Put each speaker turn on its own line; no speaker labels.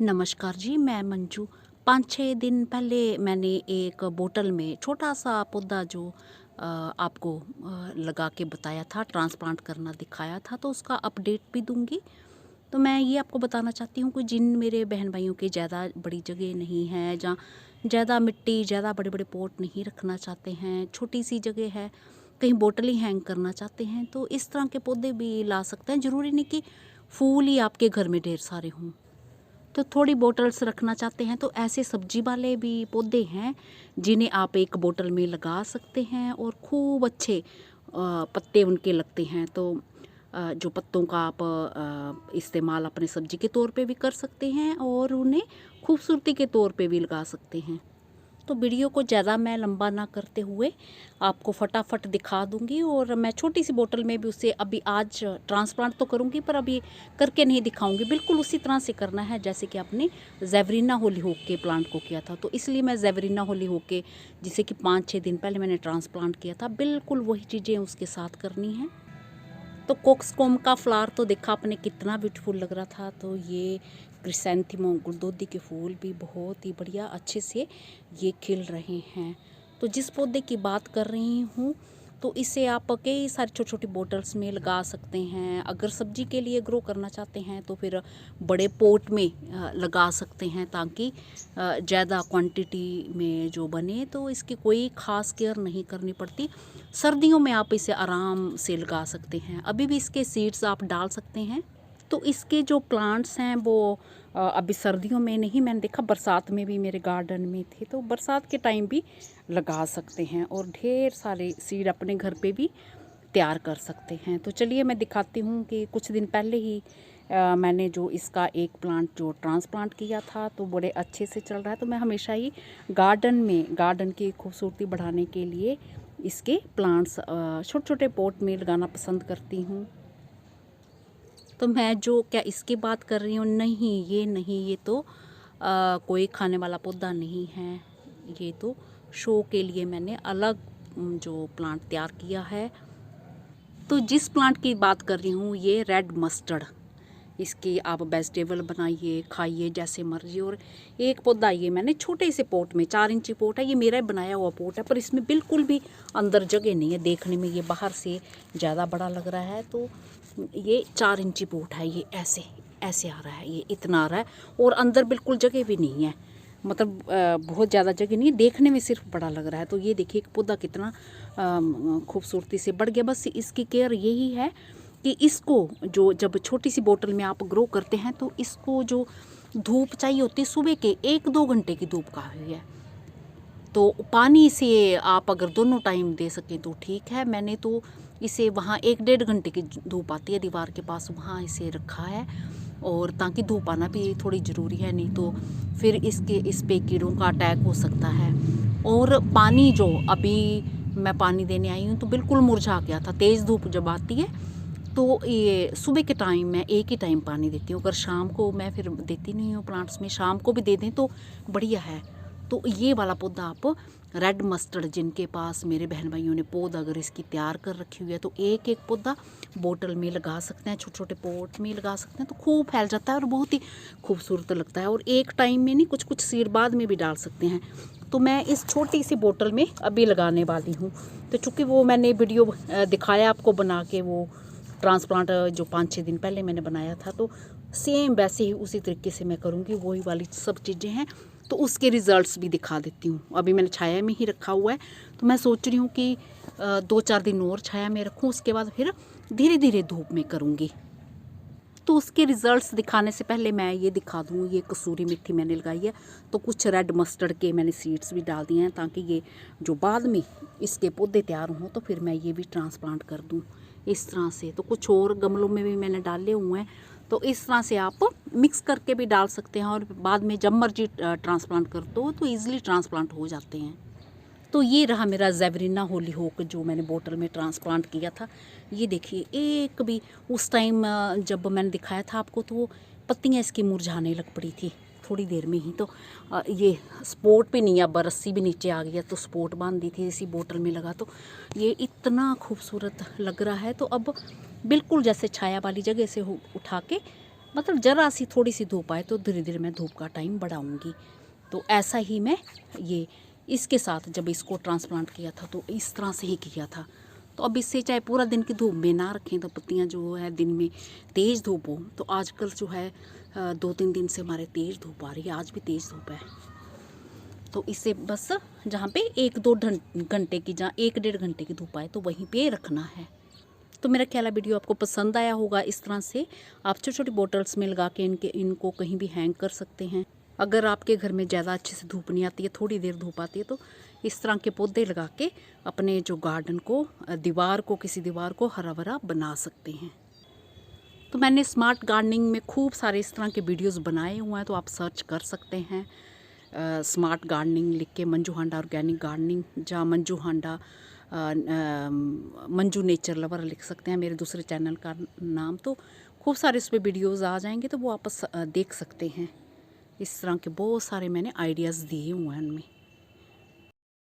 नमस्कार जी, मैं मंजू। 5-6 दिन पहले मैंने एक बोतल में छोटा-सा पौधा जो आपको लगा के बताया था, ट्रांसप्लांट करना दिखाया था, तो उसका अपडेट भी दूँगी। तो मैं ये आपको बताना चाहती हूँ कि जिन मेरे बहन-भाइयों के ज़्यादा बड़ी जगह नहीं है, जहाँ ज़्यादा मिट्टी, ज़्यादा बड़े-बड़े पॉट नहीं रखना चाहते हैं, छोटी-सी जगह है, कहीं बोतल ही हैंग करना चाहते हैं, तो इस तरह के पौधे भी ला सकते हैं। ज़रूरी नहीं कि फूल ही आपके घर में ढेर सारे हों। तो थोड़ी बॉटल्स रखना चाहते हैं तो ऐसे सब्जी वाले भी पौधे हैं जिन्हें आप एक बोतल में लगा सकते हैं और खूब अच्छे पत्ते उनके लगते हैं। तो जो पत्तों का आप इस्तेमाल अपने सब्जी के तौर पे भी कर सकते हैं और उन्हें खूबसूरती के तौर पे भी लगा सकते हैं। तो वीडियो को ज़्यादा मैं लंबा ना करते हुए आपको फटाफट दिखा दूंगी और मैं छोटी सी बोतल में भी उसे अभी आज ट्रांसप्लांट तो करूंगी पर अभी करके नहीं दिखाऊंगी। बिल्कुल उसी तरह से करना है जैसे कि आपने ज़ेवरीना होलीहोक के प्लांट को किया था। तो इसलिए मैं ज़ेवरीना होलीहोक के जिसे कि 5-6 दिन पहले मैंने ट्रांसप्लांट किया था, बिल्कुल वही चीज़ें उसके साथ करनी हैं। तो कोक्सकॉम का फ्लावर तो देखा आपने कितना ब्यूटीफुल लग रहा था। तो ये क्रिसैंथेमम गुलदौदी के फूल भी बहुत ही बढ़िया अच्छे से ये खिल रहे हैं। तो जिस पौधे की बात कर रही हूँ तो इसे आप कई सारी छोटी छोटी बॉटल्स में लगा सकते हैं। अगर सब्जी के लिए ग्रो करना चाहते हैं तो फिर बड़े पोट में लगा सकते हैं ताकि ज़्यादा क्वांटिटी में जो बने। तो इसकी कोई ख़ास केयर नहीं करनी पड़ती। सर्दियों में आप इसे आराम से लगा सकते हैं। अभी भी इसके सीड्स आप डाल सकते हैं। तो इसके जो प्लांट्स हैं वो अभी सर्दियों में नहीं, मैंने देखा बरसात में भी मेरे गार्डन में थे, तो बरसात के टाइम भी लगा सकते हैं और ढेर सारे सीड अपने घर पे भी तैयार कर सकते हैं। तो चलिए मैं दिखाती हूँ कि कुछ दिन पहले ही मैंने जो इसका एक प्लांट जो ट्रांसप्लांट किया था तो बड़े अच्छे से चल रहा है। तो मैं हमेशा ही गार्डन की खूबसूरती बढ़ाने के लिए इसके प्लांट्स छोटे छोटे पॉट में लगाना पसंद करती हूँ। तो मैं जो क्या इसकी बात कर रही हूँ, नहीं ये नहीं, ये तो कोई खाने वाला पौधा नहीं है। ये तो शो के लिए मैंने अलग जो प्लांट तैयार किया है। तो जिस प्लांट की बात कर रही हूँ ये रेड मस्टर्ड, इसकी आप वेजिटेबल बनाइए खाइए जैसे मर्जी। और एक पौधा ये मैंने छोटे से पोट में, 4 इंची पोट है, ये मेरा बनाया हुआ पोट है पर इसमें बिल्कुल भी अंदर जगह नहीं है। देखने में ये बाहर से ज़्यादा बड़ा लग रहा है। तो ये 4 इंची पोट है, ये ऐसे ऐसे आ रहा है, ये इतना आ रहा है और अंदर बिल्कुल जगह भी नहीं है। मतलब बहुत ज़्यादा जगह नहीं है, देखने में सिर्फ बड़ा लग रहा है। तो ये देखिए एक पौधा कितना खूबसूरती से बढ़ गया। बस इसकी केयर यही है कि इसको जो जब छोटी सी बोतल में आप ग्रो करते हैं तो इसको जो धूप चाहिए होती है सुबह के 1-2 घंटे की धूप काफ़ी है। तो पानी से आप अगर दोनों टाइम दे सकें तो ठीक है। मैंने तो इसे वहाँ 1-1.5 घंटे की धूप आती है दीवार के पास, वहाँ इसे रखा है और ताकि धूप आना भी थोड़ी ज़रूरी है, नहीं तो फिर इस पे कीड़ों का अटैक हो सकता है। और पानी जो अभी मैं पानी देने आई हूँ तो बिल्कुल मुरझा गया था। तेज़ धूप जब आती है तो ये सुबह के टाइम मैं एक ही टाइम पानी देती हूँ, अगर शाम को मैं फिर देती नहीं हूँ प्लांट्स में। शाम को भी दे दें तो बढ़िया है। तो ये वाला पौधा आप रेड मस्टर्ड, जिनके पास मेरे बहन भाइयों ने पौधा अगर इसकी तैयार कर रखी हुई है तो एक एक पौधा बोतल में लगा सकते हैं, छोटे छोटे पॉट में लगा सकते हैं। तो खूब फैल जाता है और बहुत ही खूबसूरत लगता है। और एक टाइम में नहीं, कुछ कुछ सीड बाद में भी डाल सकते हैं। तो मैं इस छोटी सी बोतल में अभी लगाने वाली हूँ। तो चूँकि वो मैंने वीडियो दिखाया आपको बना के, वो ट्रांसप्लांट जो 5-6 दिन पहले मैंने बनाया था, तो सेम वैसे ही उसी तरीके से मैं करूँगी। वही वाली सब चीज़ें हैं तो उसके रिज़ल्ट्स भी दिखा देती हूँ। अभी मैंने छाया में ही रखा हुआ है तो मैं सोच रही हूँ कि 2-4 दिन और छाया में रखूँ, उसके बाद फिर धीरे धीरे धूप में करूँगी। तो उसके रिज़ल्ट्स दिखाने से पहले मैं ये दिखा दूँ, ये कसूरी मेथी मैंने लगाई है। तो कुछ रेड मस्टर्ड के मैंने सीड्स भी डाल दिए हैं ताकि ये जो बाद में इसके पौधे तैयार हों तो फिर मैं ये भी ट्रांसप्लांट कर दूँ इस तरह से। तो कुछ और गमलों में भी मैंने डाले हुए हैं। तो इस तरह से आप मिक्स करके भी डाल सकते हैं और बाद में जब मर्जी ट्रांसप्लांट कर दो तो ईज़िली ट्रांसप्लांट हो जाते हैं। तो ये रहा मेरा ज़ेवरीना होलीहोक जो मैंने बोतल में ट्रांसप्लांट किया था। ये देखिए एक भी उस टाइम जब मैंने दिखाया था आपको तो पत्तियाँ इसकी मुरझाने लग पड़ी थी थोड़ी देर में ही। तो ये स्पोर्ट पे नहीं, अब रस्सी भी नीचे आ गया तो स्पोर्ट बांध दी थी, इसी बोतल में लगा तो ये इतना खूबसूरत लग रहा है। तो अब बिल्कुल जैसे छाया वाली जगह से उठा के मतलब ज़रा सी थोड़ी सी धूप आए तो धीरे धीरे मैं धूप का टाइम बढ़ाऊँगी। तो ऐसा ही मैं ये इसके साथ जब इसको ट्रांसप्लांट किया था तो इस तरह से ही किया था। तो अब इससे चाहे पूरा दिन की धूप में ना रखें तो पत्तियां जो है दिन में तेज़ धूप हो, तो आजकल जो है 2-3 दिन से हमारे तेज़ धूप आ रही है, आज भी तेज़ धूप है। तो इसे बस जहाँ पे 1-2 घंटे की, जहाँ 1-1.5 घंटे की धूप आए तो वहीं पे रखना है। तो मेरा ख्याल है वीडियो आपको पसंद आया होगा। इस तरह से आप छोटी छोटी बॉटल्स में लगा के इनको कहीं भी हैंग कर सकते हैं। अगर आपके घर में ज़्यादा अच्छे से धूप नहीं आती है, थोड़ी देर धूप आती है, तो इस तरह के पौधे लगा के अपने जो गार्डन को, किसी दीवार को हरा भरा बना सकते हैं। तो मैंने स्मार्ट गार्डनिंग में खूब सारे इस तरह के वीडियोस बनाए हुए हैं, तो आप सर्च कर सकते हैं स्मार्ट गार्डनिंग लिख के, मंजू हांडा ऑर्गेनिक गार्डनिंग, जहाँ मंजू हांडा मंजू नेचर लवर लिख सकते हैं मेरे दूसरे चैनल का नाम। तो खूब सारे उस पर वीडियोज़ आ जाएंगे, तो वो आप देख सकते हैं। इस तरह के बहुत सारे मैंने आइडियाज़ दिए हुए हैं उनमें।